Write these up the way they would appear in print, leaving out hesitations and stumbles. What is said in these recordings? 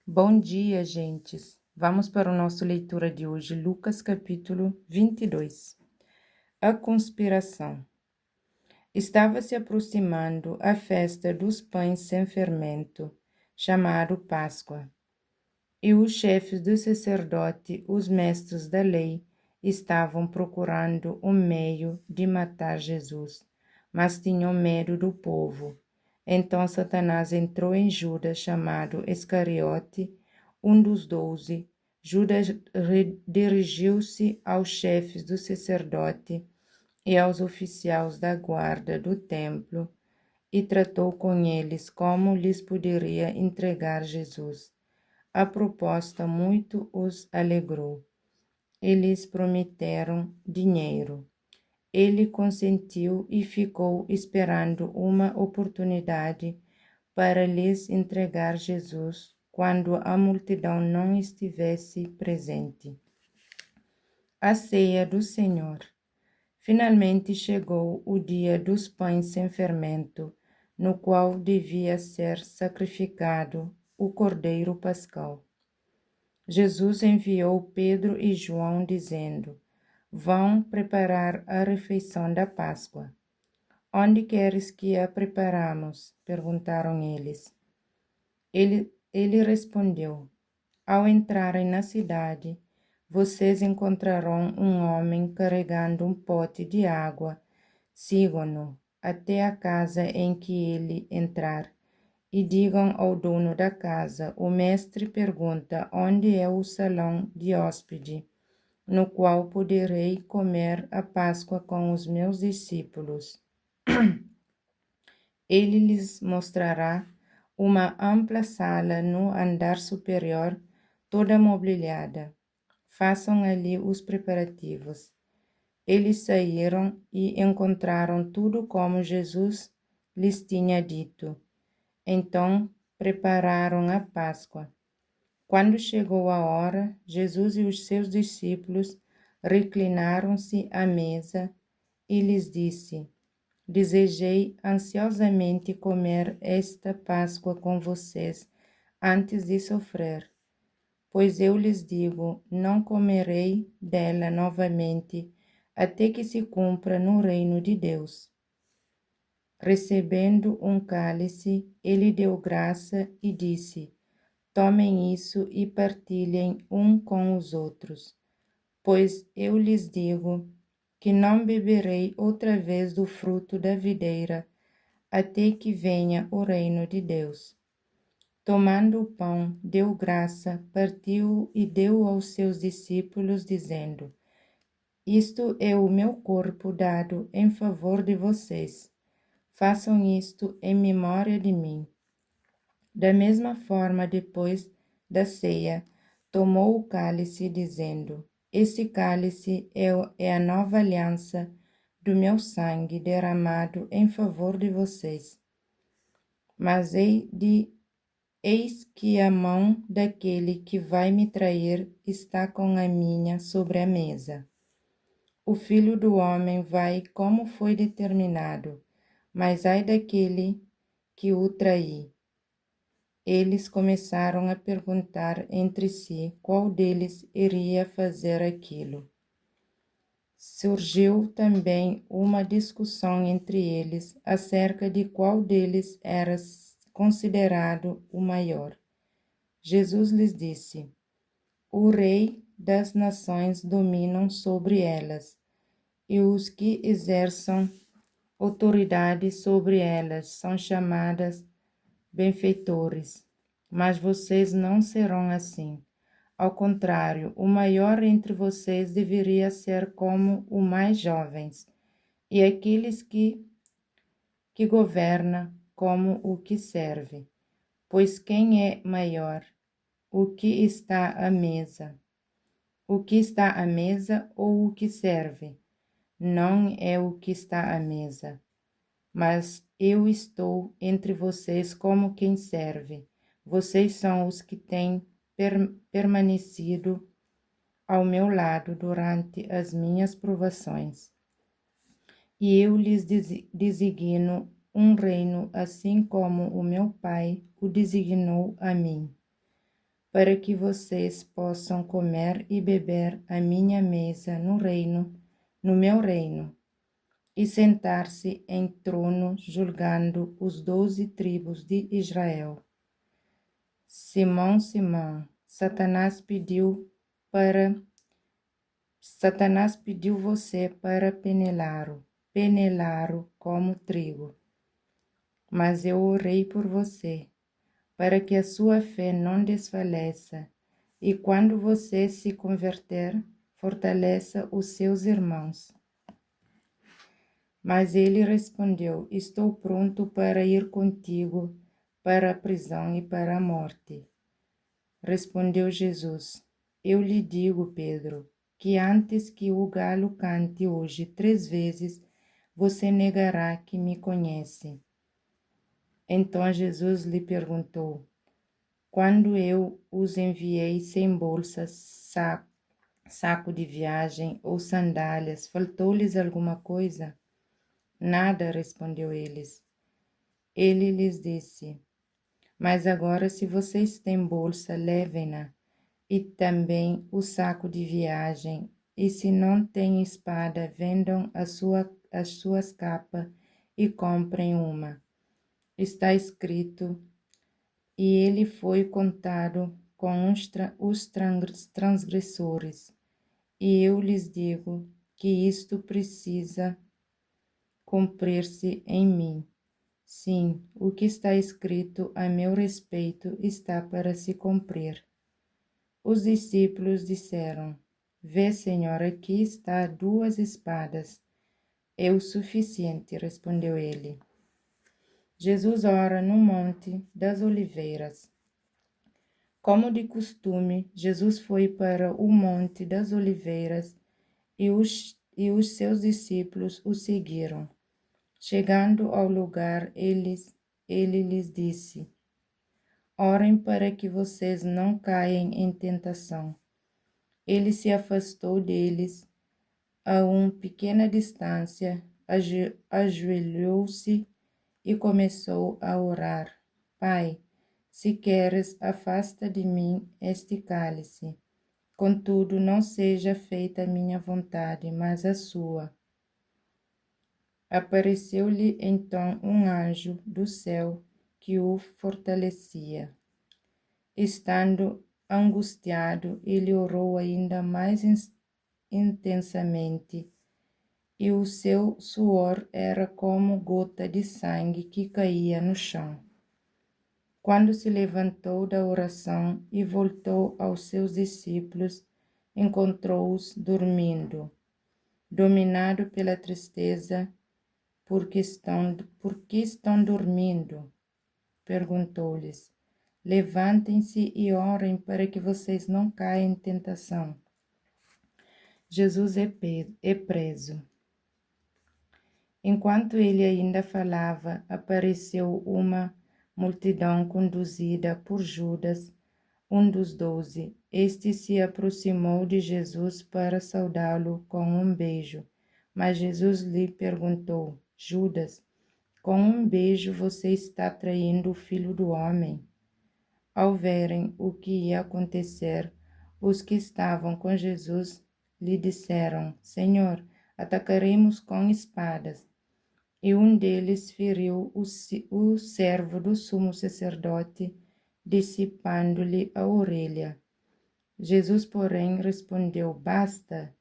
Bom dia, gentes. Vamos para a nossa leitura de hoje, Lucas capítulo 22. A conspiração. Estava se aproximando a festa dos pães sem fermento, chamado Páscoa. E os chefes do sacerdote, os mestres da lei, estavam procurando um meio de matar Jesus, mas tinham medo do povo. Então Satanás entrou em Judas, chamado Iscariote, um dos 12. Judas dirigiu-se aos chefes do sacerdote e aos oficiais da guarda do templo e tratou com eles como lhes poderia entregar Jesus. A proposta muito os alegrou. Eles prometeram dinheiro. Ele consentiu e ficou esperando uma oportunidade para lhes entregar Jesus quando a multidão não estivesse presente. A ceia do Senhor. Finalmente chegou o dia dos pães sem fermento, no qual devia ser sacrificado o Cordeiro Pascal. Jesus enviou Pedro e João, dizendo: Vão preparar a refeição da Páscoa. Onde queres que a preparamos? Perguntaram eles. Ele respondeu: Ao entrarem na cidade, vocês encontrarão um homem carregando um pote de água. Sigam-no até a casa em que ele entrar e digam ao dono da casa: O mestre pergunta onde é o salão de hóspede, no qual poderei comer a Páscoa com os meus discípulos. Ele lhes mostrará uma ampla sala no andar superior, toda mobiliada. Façam ali os preparativos. Eles saíram e encontraram tudo como Jesus lhes tinha dito. Então prepararam a Páscoa. Quando chegou a hora, Jesus e os seus discípulos reclinaram-se à mesa e lhes disse: Desejei ansiosamente comer esta Páscoa com vocês antes de sofrer. Pois eu lhes digo, não comerei dela novamente até que se cumpra no reino de Deus. Recebendo um cálice, ele deu graça e disse: Tomem isso e partilhem um com os outros, pois eu lhes digo que não beberei outra vez do fruto da videira, até que venha o reino de Deus. Tomando o pão, deu graça, partiu e deu aos seus discípulos, dizendo: Isto é o meu corpo dado em favor de vocês. Façam isto em memória de mim. Da mesma forma, depois da ceia, tomou o cálice, dizendo: Esse cálice é a nova aliança do meu sangue derramado em favor de vocês. Mas eis que a mão daquele que vai me trair está com a minha sobre a mesa. O Filho do Homem vai como foi determinado, mas ai daquele que o trair. Eles começaram a perguntar entre si qual deles iria fazer aquilo. Surgiu também uma discussão entre eles acerca de qual deles era considerado o maior. Jesus lhes disse: O rei das nações dominam sobre elas, e os que exerçam autoridade sobre elas são chamadas benfeitores. Mas vocês não serão assim. Ao contrário, o maior entre vocês deveria ser como o mais jovens, e aqueles que governa como o que serve. Pois quem é maior? O que está à mesa? O que está à mesa ou o que serve? Não é o que está à mesa, mas eu estou entre vocês como quem serve. Vocês são os que têm permanecido ao meu lado durante as minhas provações. E eu lhes designo um reino, assim como o meu Pai o designou a mim. para que vocês possam comer e beber à minha mesa no meu reino, e sentar-se em trono julgando os 12 tribos de Israel. Simão, Simão, Satanás pediu você para penelá-lo como trigo. Mas eu orei por você, para que a sua fé não desfaleça, e quando você se converter, fortaleça os seus irmãos. Mas ele respondeu: Estou pronto para ir contigo para a prisão e para a morte. Respondeu Jesus: Eu lhe digo, Pedro, que antes que o galo cante hoje 3 vezes, você negará que me conhece. Então Jesus lhe perguntou: Quando eu os enviei sem bolsa, saco de viagem ou sandálias, faltou-lhes alguma coisa? Nada, respondeu eles. Ele lhes disse: Mas agora, se vocês têm bolsa, levem-na, e também o saco de viagem, e se não têm espada, vendam as suas capas e comprem uma. Está escrito: E ele foi contado com os transgressores. E eu lhes digo que isto precisa cumprir-se em mim. Sim, o que está escrito a meu respeito está para se cumprir. Os discípulos disseram: Vê, Senhor, aqui está 2 espadas. É o suficiente, respondeu ele. Jesus ora no Monte das Oliveiras. Como de costume, Jesus foi para o Monte das Oliveiras e os seus discípulos o seguiram. Chegando ao lugar, ele lhes disse: Orem para que vocês não caiam em tentação. Ele se afastou deles a uma pequena distância, ajoelhou-se e começou a orar. Pai, se queres, afasta de mim este cálice. Contudo, não seja feita a minha vontade, mas a sua. Apareceu-lhe então um anjo do céu que o fortalecia. Estando angustiado, ele orou ainda mais intensamente, e o seu suor era como gota de sangue que caía no chão. Quando se levantou da oração e voltou aos seus discípulos, encontrou-os dormindo. Dominado pela tristeza, por que estão dormindo? Perguntou-lhes. Levantem-se e orem para que vocês não caiam em tentação. Jesus é preso. Enquanto ele ainda falava, apareceu uma multidão conduzida por Judas, um dos 12. Este se aproximou de Jesus para saudá-lo com um beijo. Mas Jesus lhe perguntou: Judas, com um beijo você está traindo o Filho do Homem? Ao verem o que ia acontecer, os que estavam com Jesus lhe disseram: Senhor, atacaremos com espadas. E um deles feriu o servo do sumo sacerdote, dissipando-lhe a orelha. Jesus, porém, respondeu: Basta!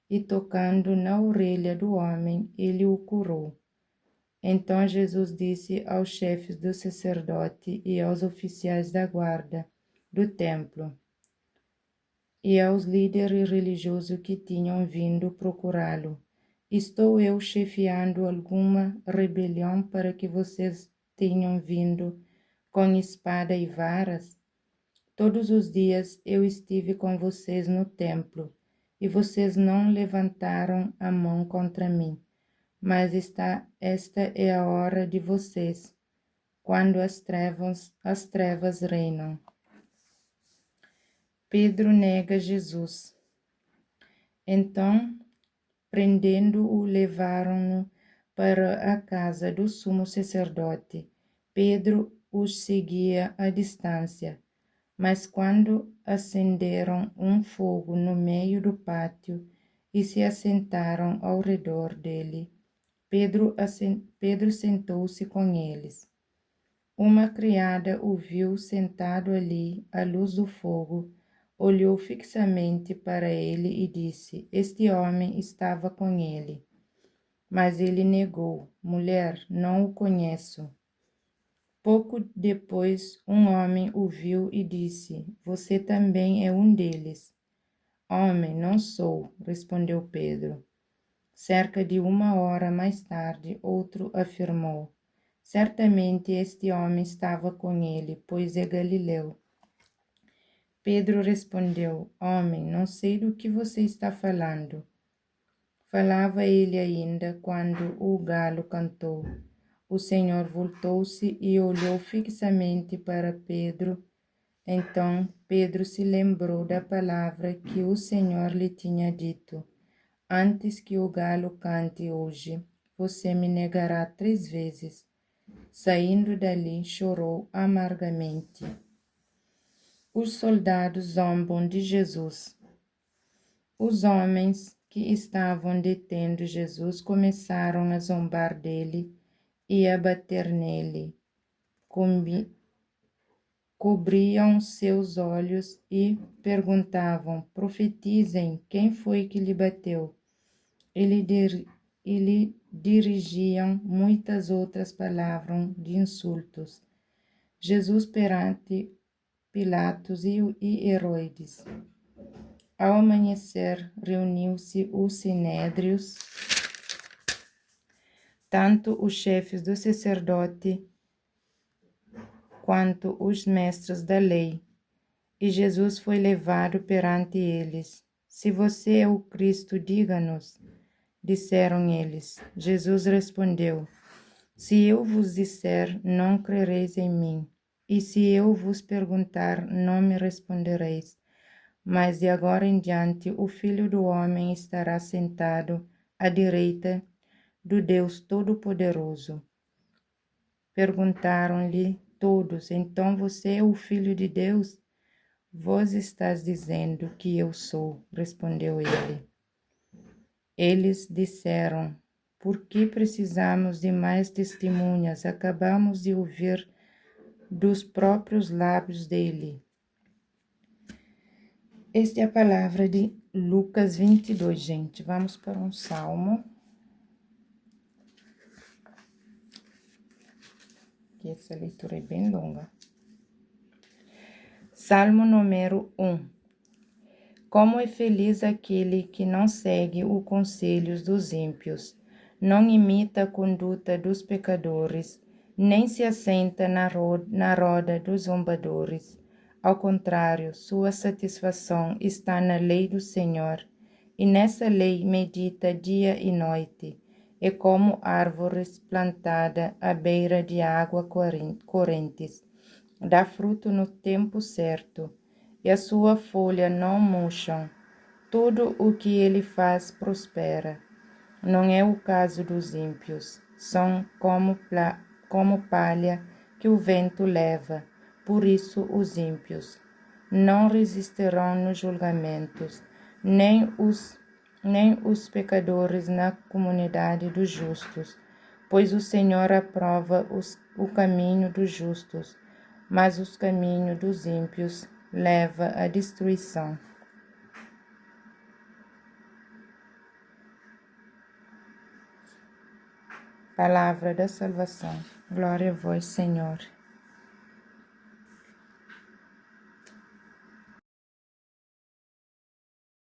E tocando na orelha do homem, ele o curou. Então Jesus disse aos chefes do sacerdote e aos oficiais da guarda do templo e aos líderes religiosos que tinham vindo procurá-lo: Estou eu chefiando alguma rebelião para que vocês tenham vindo com espada e varas? Todos os dias eu estive com vocês no templo, e vocês não levantaram a mão contra mim. Mas esta é a hora de vocês, quando as trevas reinam. Pedro nega Jesus. Então, prendendo-o, levaram-no para a casa do sumo sacerdote. Pedro os seguia à distância. Mas quando acenderam um fogo no meio do pátio e se assentaram ao redor dele, Pedro sentou-se com eles. Uma criada o viu sentado ali à luz do fogo, olhou fixamente para ele e disse: Este homem estava com ele. Mas ele negou: Mulher, não o conheço. Pouco depois, um homem o viu e disse: Você também é um deles. Homem, não sou, respondeu Pedro. Cerca de 1 hora mais tarde, outro afirmou: Certamente este homem estava com ele, pois é galileu. Pedro respondeu: Homem, não sei do que você está falando. Falava ele ainda quando o galo cantou. O Senhor voltou-se e olhou fixamente para Pedro. Então Pedro se lembrou da palavra que o Senhor lhe tinha dito: Antes que o galo cante hoje, você me negará 3 vezes. Saindo dali, chorou amargamente. Os soldados zombam de Jesus. Os homens que estavam detendo Jesus começaram a zombar dele e a bater nele. Cobriam seus olhos e perguntavam: Profetizem, quem foi que lhe bateu? E lhe dirigiam muitas outras palavras de insultos. Jesus perante Pilatos e Herodes. Ao amanhecer, reuniu-se o sinédrios, tanto os chefes do sacerdote quanto os mestres da lei, e Jesus foi levado perante eles. Se você é o Cristo, diga-nos, disseram eles. Jesus respondeu: Se eu vos disser, não crereis em mim, e se eu vos perguntar, não me respondereis. Mas de agora em diante o Filho do Homem estará sentado à direita do Deus Todo-Poderoso. Perguntaram-lhe todos: Então você é o Filho de Deus? Vós estás dizendo que eu sou, respondeu ele. Eles disseram: Por que precisamos de mais testemunhas? Acabamos de ouvir dos próprios lábios dele. Esta é a palavra de Lucas 22, gente. Vamos para um salmo. Que essa leitura é bem longa. Salmo número 1. Como é feliz aquele que não segue os conselhos dos ímpios, não imita a conduta dos pecadores, nem se assenta na roda dos zombadores. Ao contrário, sua satisfação está na lei do Senhor, e nessa lei medita dia e noite. É como árvores plantada à beira de água correntes. Dá fruto no tempo certo, e a sua folha não murcham. Tudo o que ele faz prospera. Não é o caso dos ímpios. São como palha que o vento leva. Por isso os ímpios não resistirão nos julgamentos, nem os pecadores na comunidade dos justos, pois o Senhor aprova o caminho dos justos, mas os caminhos dos ímpios leva à destruição. Palavra da salvação. Glória a vós, Senhor.